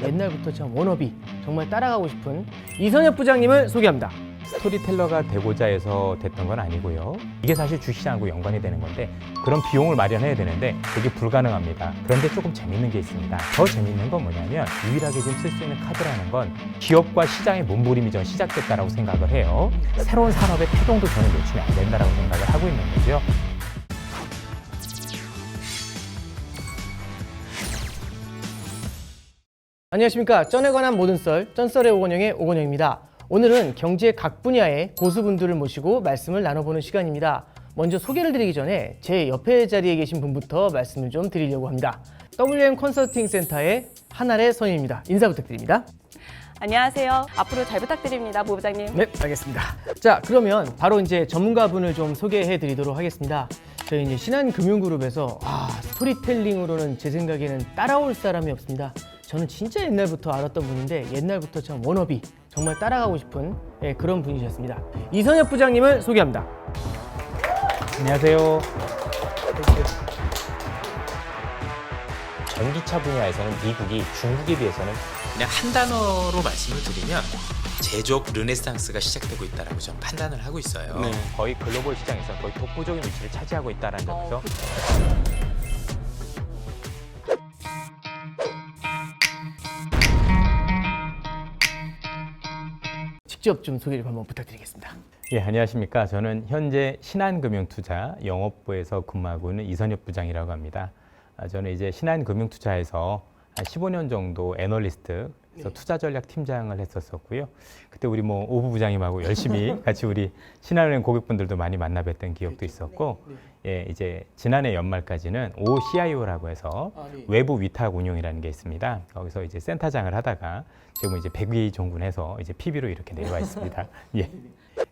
옛날부터 참 워너비, 정말 따라가고 싶은 이선엽 부장님을 소개합니다. 스토리텔러가 되고자 해서 됐던 건 아니고요. 이게 사실 주식시장하고 연관이 되는 건데 그런 비용을 마련해야 되는데 그게 불가능합니다. 그런데 조금 재밌는 게 있습니다. 더 재밌는 건 뭐냐면 유일하게 지금 쓸 수 있는 카드라는 건 기업과 시장의 몸부림이 전 시작됐다라고 생각을 해요. 새로운 산업의 태동도 저는 놓치면 안 된다라고 생각을 하고 있는 거죠. 안녕하십니까. 쩐에 관한 모든 썰, 쩐썰의 오건영의 오건영입니다. 오늘은 경제 각 분야의 고수분들을 모시고 말씀을 나눠보는 시간입니다. 먼저 소개를 드리기 전에 제 옆에 자리에 계신 분부터 말씀을 좀 드리려고 합니다. WM 컨설팅 센터의 한아래 선임입니다. 인사 부탁드립니다. 안녕하세요. 앞으로 잘 부탁드립니다, 부부장님. 네, 알겠습니다. 자, 그러면 바로 이제 전문가분을 좀 소개해 드리도록 하겠습니다. 저희 이제 신한금융그룹에서 스토리텔링으로는 제 생각에는 따라올 사람이 없습니다. 저는 진짜 옛날부터 알았던 분인데 옛날부터 참 워너비, 정말 따라가고 싶은 그런 분이셨습니다. 이선엽 부장님을 소개합니다. 안녕하세요. 전기차 분야에서는 미국이 중국에 비해서는 그냥 한 단어로 말씀을 드리면 제조업 르네상스가 시작되고 있다라고 저는 판단을 하고 있어요. 거의 글로벌 시장에서 거의 독보적인 위치를 차지하고 있다는 점에서 직접 좀 소개를 한번 부탁드리겠습니다. 예, 안녕하십니까. 저는 현재 신한금융투자 영업부에서 근무하고 있는 이선엽 부장이라고 합니다. 저는 이제 신한금융투자에서 한 15년 정도 애널리스트, 그래서 투자 전략 팀장을 했었었고요. 그때 우리 오부 부장님하고 열심히 같이 우리 신한은행 고객분들도 많이 만나 뵀던 기억도 있었고, 예, 이제 지난해 연말까지는 OCIO라고 해서 외부 위탁 운용이라는 게 있습니다. 거기서 이제 센터장을 하다가 지금 이제 백위 종군해서 이제 PB로 이렇게 내려와 있습니다. 예.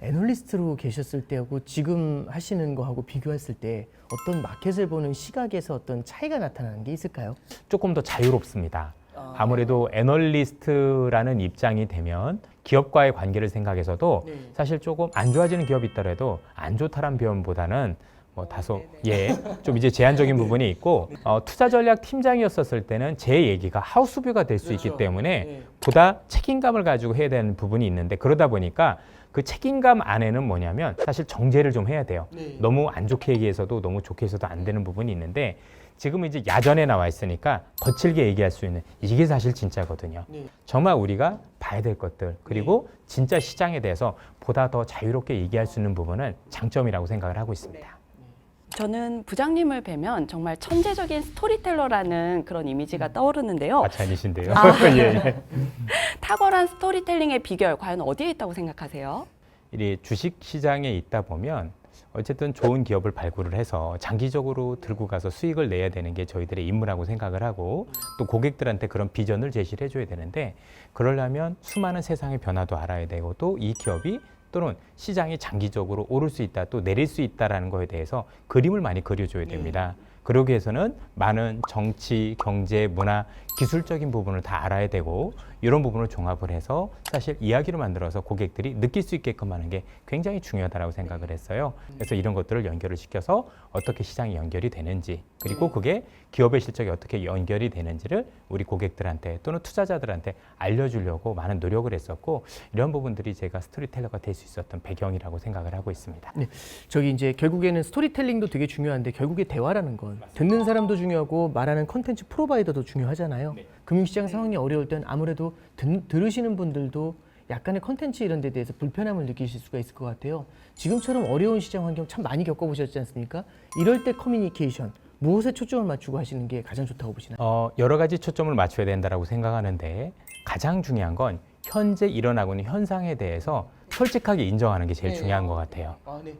애널리스트로 계셨을 때하고 지금 하시는 거하고 비교했을 때 어떤 마켓을 보는 시각에서 어떤 차이가 나타나는 게 있을까요? 조금 더 자유롭습니다. 아무래도 애널리스트라는 입장이 되면 기업과의 관계를 생각해서도 사실 조금 안 좋아지는 기업이 있더라도 안 좋다란 표현보다는 다소 좀 이제 제한적인 부분이 있고 투자 전략 팀장이었었을 때는 제 얘기가 하우스뷰가 될 수 있기 때문에 보다 책임감을 가지고 해야 되는 부분이 있는데 그러다 보니까 그 책임감 안에는 뭐냐면 사실 정제를 좀 해야 돼요. 너무 안 좋게 얘기해서도 너무 좋게 해서도 안 되는 부분이 있는데 지금 이제 야전에 나와 있으니까 거칠게 얘기할 수 있는 이게 사실 진짜거든요. 정말 우리가 봐야 될 것들 그리고 진짜 시장에 대해서 보다 더 자유롭게 얘기할 수 있는 부분은 장점이라고 생각을 하고 있습니다. 저는 부장님을 뵈면 정말 천재적인 스토리텔러라는 그런 이미지가 떠오르는데요. 마치 아니신데요. 예. 탁월한 스토리텔링의 비결 과연 어디에 있다고 생각하세요? 이 주식 시장에 있다 보면 어쨌든 좋은 기업을 발굴을 해서 장기적으로 들고 가서 수익을 내야 되는 게 저희들의 임무라고 생각을 하고 또 고객들한테 그런 비전을 제시를 해줘야 되는데 그러려면 수많은 세상의 변화도 알아야 되고 또 이 기업이 또는 시장이 장기적으로 오를 수 있다 또 내릴 수 있다라는 거에 대해서 그림을 많이 그려줘야 됩니다. 그러기 위해서는 많은 정치, 경제, 문화, 기술적인 부분을 다 알아야 되고 이런 부분을 종합을 해서 사실 이야기로 만들어서 고객들이 느낄 수 있게끔 하는 게 굉장히 중요하다고 생각을 했어요. 그래서 이런 것들을 연결을 시켜서 어떻게 시장이 연결이 되는지 그리고 그게 기업의 실적에 어떻게 연결이 되는지를 우리 고객들한테 또는 투자자들한테 알려주려고 많은 노력을 했었고 이런 부분들이 제가 스토리텔러가 될 수 있었던 배경이라고 생각을 하고 있습니다. 네, 저기 이제 결국에는 스토리텔링도 되게 중요한데 결국에 대화라는 건 듣는 사람도 중요하고 말하는 컨텐츠 프로바이더도 중요하잖아요. 금융시장 상황이 어려울 땐 아무래도 들으시는 분들도 약간의 컨텐츠 이런 데 대해서 불편함을 느끼실 수가 있을 것 같아요. 지금처럼 어려운 시장 환경 참 많이 겪어보셨지 않습니까? 이럴 때 커뮤니케이션, 무엇에 초점을 맞추고 하시는 게 가장 좋다고 보시나요? 여러 가지 초점을 맞춰야 된다고 생각하는데 가장 중요한 건 현재 일어나고 있는 현상에 대해서 솔직하게 인정하는 게 제일 중요한 것 같아요.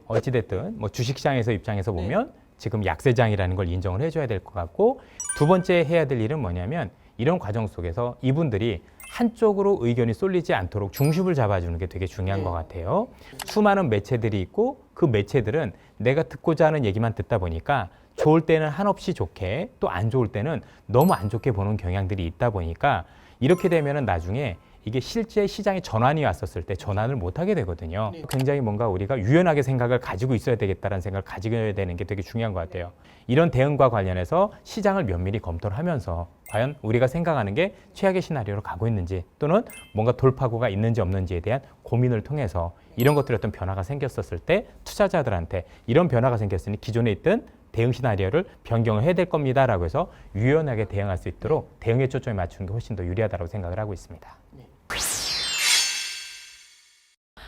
어찌됐든 주식시장에서 입장에서 보면 지금 약세장이라는 걸 인정을 해줘야 될 것 같고 두 번째 해야 될 일은 뭐냐면 이런 과정 속에서 이분들이 한쪽으로 의견이 쏠리지 않도록 중심을 잡아주는 게 되게 중요한 것 같아요. 수많은 매체들이 있고 그 매체들은 내가 듣고자 하는 얘기만 듣다 보니까 좋을 때는 한없이 좋게 또 안 좋을 때는 너무 안 좋게 보는 경향들이 있다 보니까 이렇게 되면은 나중에 이게 실제 시장에 전환이 왔었을 때 전환을 못 하게 되거든요. 굉장히 뭔가 우리가 유연하게 생각을 가지고 있어야 되겠다는 생각을 가지게 되는 게 되게 중요한 것 같아요. 이런 대응과 관련해서 시장을 면밀히 검토를 하면서 과연 우리가 생각하는 게 최악의 시나리오로 가고 있는지 또는 뭔가 돌파구가 있는지 없는지에 대한 고민을 통해서 이런 것들의 어떤 변화가 생겼었을 때 투자자들한테 이런 변화가 생겼으니 기존에 있던 대응 시나리오를 변경을 해야 될 겁니다라고 해서 유연하게 대응할 수 있도록 대응에 초점을 맞추는 게 훨씬 더 유리하다고 생각을 하고 있습니다.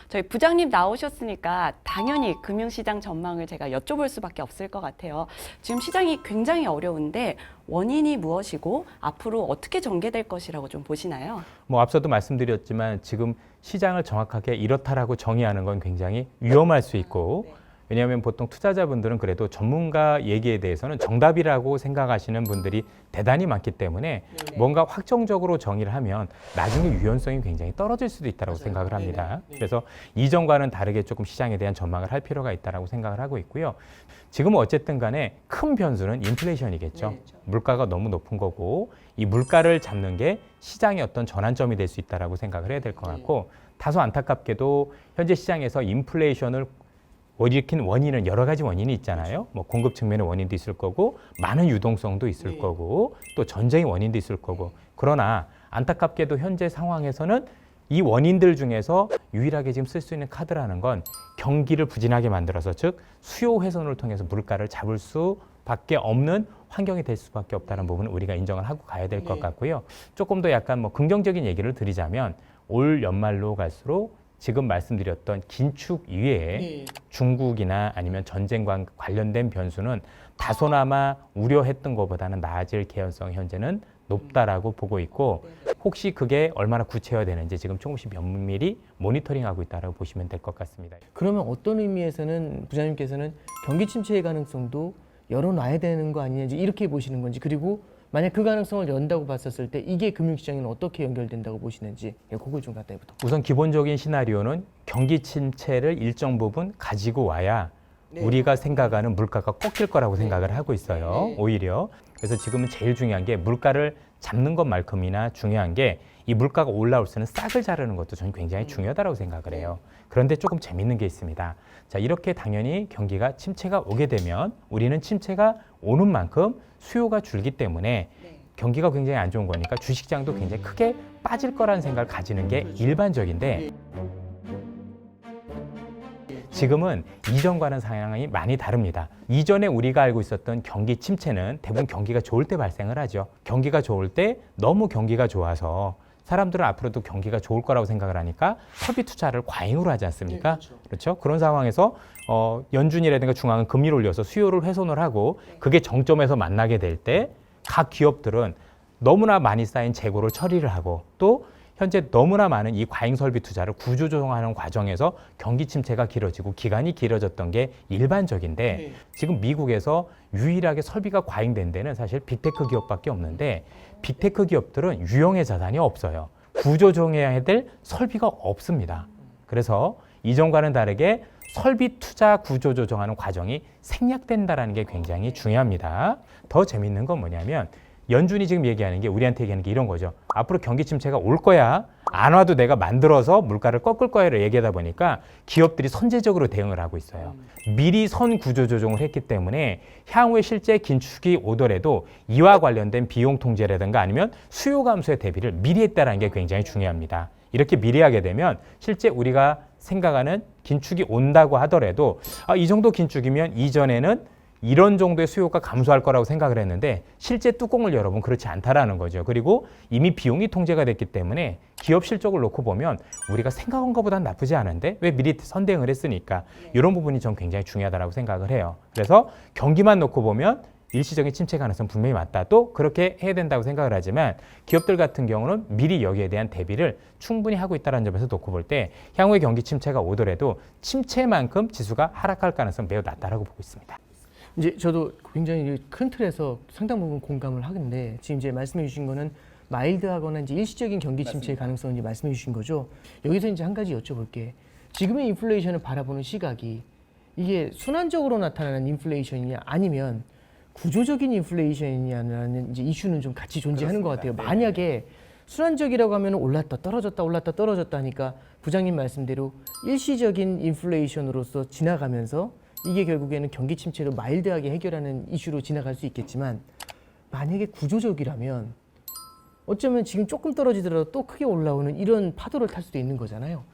저희 부장님 나오셨으니까 당연히 금융시장 전망을 제가 여쭤볼 수밖에 없을 것 같아요. 지금 시장이 굉장히 어려운데 원인이 무엇이고 앞으로 어떻게 전개될 것이라고 좀 보시나요? 뭐 앞서도 말씀드렸지만 지금 시장을 정확하게 이렇다라고 정의하는 건 굉장히 위험할 수 있고 왜냐하면 보통 투자자분들은 그래도 전문가 얘기에 대해서는 정답이라고 생각하시는 분들이 대단히 많기 때문에 뭔가 확정적으로 정의를 하면 나중에 유연성이 굉장히 떨어질 수도 있다고 생각을 합니다. 그래서 이전과는 다르게 조금 시장에 대한 전망을 할 필요가 있다고 생각을 하고 있고요. 지금은 어쨌든 간에 큰 변수는 인플레이션이겠죠. 물가가 너무 높은 거고 이 물가를 잡는 게 시장의 어떤 전환점이 될 수 있다고 생각을 해야 될 것 같고 다소 안타깝게도 현재 시장에서 인플레이션을 일으킨 원인은 여러 가지 원인이 있잖아요. 뭐 공급 측면의 원인도 있을 거고 많은 유동성도 있을 거고 또 전쟁의 원인도 있을 거고 그러나 안타깝게도 현재 상황에서는 이 원인들 중에서 유일하게 지금 쓸 수 있는 카드라는 건 경기를 부진하게 만들어서 즉 수요 훼손을 통해서 물가를 잡을 수밖에 없는 환경이 될 수밖에 없다는 부분을 우리가 인정을 하고 가야 될 것 같고요. 조금 더 약간 뭐 긍정적인 얘기를 드리자면 올 연말로 갈수록 지금 말씀드렸던 긴축 이외에 중국이나 아니면 전쟁과 관련된 변수는 다소나마 우려했던 것보다는 나아질 개연성이 현재는 높다라고 보고 있고 혹시 그게 얼마나 구체화되는지 지금 조금씩 면밀히 모니터링하고 있다라고 보시면 될 것 같습니다. 그러면 어떤 의미에서는 부장님께서는 경기 침체의 가능성도 열어놔야 되는 거 아니냐 이렇게 보시는 건지 그리고 만약 그 가능성을 연다고 봤었을 때 이게 금융시장에는 어떻게 연결된다고 보시는지 그걸 좀 갖다 해보도록. 우선 기본적인 시나리오는 경기 침체를 일정 부분 가지고 와야 우리가 생각하는 물가가 꺾일 거라고 생각을 하고 있어요. 오히려. 그래서 지금은 제일 중요한 게 물가를 잡는 것만큼이나 중요한 게 이 물가가 올라올 수는 싹을 자르는 것도 저는 굉장히 중요하다고 생각을 해요. 그런데 조금 재밌는 게 있습니다. 자, 이렇게 당연히 경기가 침체가 오게 되면 우리는 침체가 오는 만큼 수요가 줄기 때문에 경기가 굉장히 안 좋은 거니까 주식시장도 굉장히 크게 빠질 거라는 생각을 가지는 게 일반적인데 지금은 이전과는 상황이 많이 다릅니다. 이전에 우리가 알고 있었던 경기 침체는 대부분 경기가 좋을 때 발생을 하죠. 경기가 좋을 때 너무 경기가 좋아서 사람들은 앞으로도 경기가 좋을 거라고 생각을 하니까 설비 투자를 과잉으로 하지 않습니까? 그렇죠. 그런 상황에서 연준이라든가 중앙은 금리를 올려서 수요를 훼손을 하고 그게 정점에서 만나게 될 때 각 기업들은 너무나 많이 쌓인 재고를 처리를 하고 또 현재 너무나 많은 이 과잉 설비 투자를 구조조정하는 과정에서 경기 침체가 길어지고 기간이 길어졌던 게 일반적인데 지금 미국에서 유일하게 설비가 과잉된 데는 사실 빅테크 기업밖에 없는데 빅테크 기업들은 유형의 자산이 없어요. 구조조정해야 될 설비가 없습니다. 그래서 이전과는 다르게 설비 투자 구조 조정하는 과정이 생략된다는 게 굉장히 중요합니다. 더 재밌는 건 뭐냐면 연준이 지금 얘기하는 게 우리한테 얘기하는 게 이런 거죠. 앞으로 경기 침체가 올 거야. 안 와도 내가 만들어서 물가를 꺾을 거야를 얘기하다 보니까 기업들이 선제적으로 대응을 하고 있어요. 미리 선 구조 조정을 했기 때문에 향후에 실제 긴축이 오더라도 이와 관련된 비용 통제라든가 아니면 수요 감소의 대비를 미리 했다는 게 굉장히 중요합니다. 이렇게 미리 하게 되면 실제 우리가 생각하는 긴축이 온다고 하더라도 이 정도 긴축이면 이전에는 이런 정도의 수요가 감소할 거라고 생각을 했는데 실제 뚜껑을 열어보면 그렇지 않다라는 거죠. 그리고 이미 비용이 통제가 됐기 때문에 기업 실적을 놓고 보면 우리가 생각한 것보다는 나쁘지 않은데 왜 미리 선대응을 했으니까 이런 부분이 전 굉장히 중요하다고 생각을 해요. 그래서 경기만 놓고 보면 일시적인 침체 가능성 분명히 맞다. 또 그렇게 해야 된다고 생각을 하지만 기업들 같은 경우는 미리 여기에 대한 대비를 충분히 하고 있다는 점에서 놓고 볼 때 향후에 경기 침체가 오더라도 침체만큼 지수가 하락할 가능성 매우 낮다라고 보고 있습니다. 이제 저도 굉장히 큰 틀에서 상당 부분 공감을 하는데 지금 이제 말씀해 주신 거는 마일드하거나 이제 일시적인 경기 침체의 가능성을 이제 말씀해 주신 거죠. 여기서 이제 한 가지 여쭤볼게. 지금의 인플레이션을 바라보는 시각이 이게 순환적으로 나타나는 인플레이션이냐 아니면 구조적인 인플레이션이냐는 이제 이슈는 좀 같이 존재하는 것 같아요. 만약에 순환적이라고 하면 올랐다 떨어졌다 올랐다 떨어졌다 하니까 부장님 말씀대로 일시적인 인플레이션으로서 지나가면서 이게 결국에는 경기 침체로 마일드하게 해결하는 이슈로 지나갈 수 있겠지만 만약에 구조적이라면 어쩌면 지금 조금 떨어지더라도 또 크게 올라오는 이런 파도를 탈 수도 있는 거잖아요.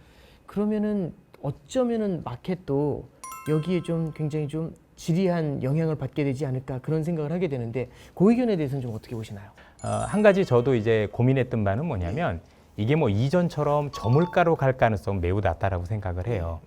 그러면은 어쩌면은 마켓도 여기에 좀 굉장히 좀 지리한 영향을 받게 되지 않을까 그런 생각을 하게 되는데 그 의견에 대해서는 좀 어떻게 보시나요? 한 가지 저도 이제 고민했던 바는 뭐냐면 이게 뭐 이전처럼 저물가로 갈 가능성은 매우 낮다라고 생각을 해요.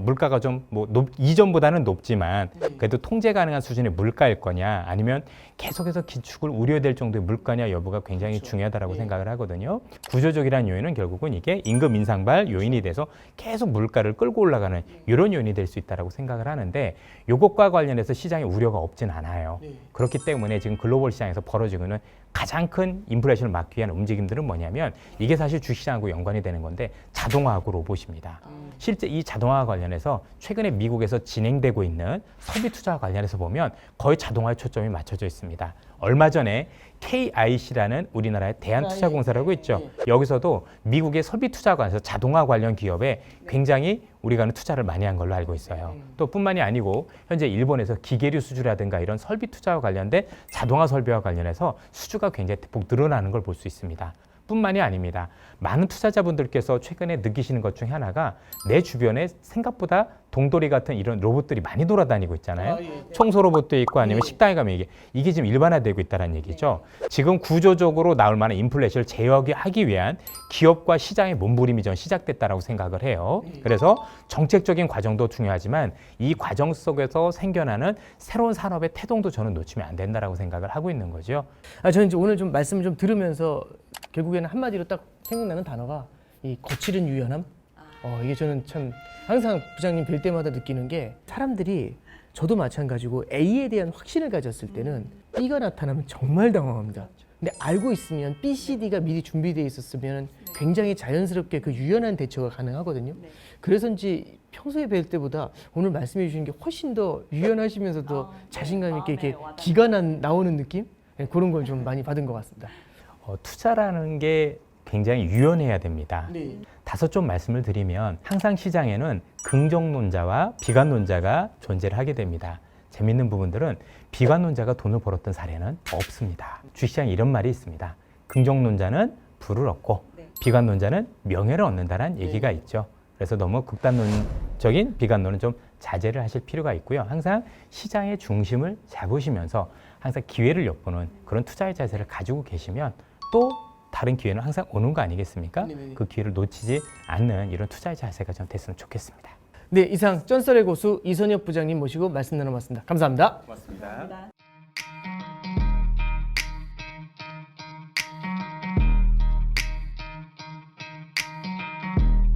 물가가 좀 뭐 이전보다는 높지만 그래도 통제 가능한 수준의 물가일 거냐 아니면 계속해서 기축을 우려될 정도의 물가냐 여부가 굉장히 중요하다라고 생각을 하거든요. 구조적이라는 요인은 결국은 이게 임금 인상발 요인이 돼서 계속 물가를 끌고 올라가는 이런 요인이 될 수 있다라고 생각을 하는데 이것과 관련해서 시장에 우려가 없진 않아요. 그렇기 때문에 지금 글로벌 시장에서 벌어지고 있는 가장 큰 인플레이션을 막기 위한 움직임들은 뭐냐면 이게 사실 주시장하고 연관이 되는 건데 자동화하고 로봇입니다. 실제 이 자동화와 관련해서 최근에 미국에서 진행되고 있는 설비 투자와 관련해서 보면 거의 자동화에 초점이 맞춰져 있습니다. 얼마 전에 KIC라는 우리나라의 대한투자공사라고 있죠. 여기서도 미국의 설비 투자와 관련해서 자동화 관련 기업에 굉장히 우리가 투자를 많이 한 걸로 알고 있어요. 또 뿐만이 아니고 현재 일본에서 기계류 수주라든가 이런 설비 투자와 관련된 자동화 설비와 관련해서 수주가 굉장히 대폭 늘어나는 걸 볼 수 있습니다. 뿐만이 아닙니다. 많은 투자자분들께서 최근에 느끼시는 것 중에 하나가 내 주변에 생각보다 동돌이 같은 이런 로봇들이 많이 돌아다니고 있잖아요. 청소 로봇도 있고 아니면 식당에 가면 이게 지금 일반화되고 있다는 얘기죠. 지금 구조적으로 나올 만한 인플레이션을 제어하기 위한 기업과 시장의 몸부림이 전 시작됐다라고 생각을 해요. 그래서 정책적인 과정도 중요하지만 이 과정 속에서 생겨나는 새로운 산업의 태동도 저는 놓치면 안 된다라고 생각을 하고 있는 거죠. 저는 이제 오늘 좀 말씀을 좀 들으면서 결국에는 한마디로 딱 생각나는 단어가 이 거칠은 유연함. 이게 저는 참 항상 부장님 뵐 때마다 느끼는 게 사람들이 저도 마찬가지고 A에 대한 확신을 가졌을 때는 B가 나타나면 정말 당황합니다. 근데 알고 있으면 B, C, D가 미리 준비되어 있었으면 굉장히 자연스럽게 그 유연한 대처가 가능하거든요. 그래서인지 평소에 뵐 때보다 오늘 말씀해 주신 게 훨씬 더 유연하시면서도 자신감 있게 이렇게 기가 나오는 느낌? 그런 걸 좀 많이 받은 것 같습니다. 투자라는 게 굉장히 유연해야 됩니다. 다소 좀 말씀을 드리면 항상 시장에는 긍정론자와 비관론자가 존재를 하게 됩니다. 재밌는 부분들은 비관론자가 돈을 벌었던 사례는 없습니다. 주식시장에 이런 말이 있습니다. 긍정론자는 부를 얻고 비관론자는 명예를 얻는다는 얘기가 있죠. 그래서 너무 극단론적인 비관론은 좀 자제를 하실 필요가 있고요. 항상 시장의 중심을 잡으시면서 항상 기회를 엿보는 그런 투자의 자세를 가지고 계시면 또 다른 기회는 항상 오는 거 아니겠습니까? 그 기회를 놓치지 않는 이런 투자의 자세가 좀 됐으면 좋겠습니다. 네, 이상 쩐썰의 고수 이선엽 부장님 모시고 말씀 나눠봤습니다. 감사합니다. 고맙습니다.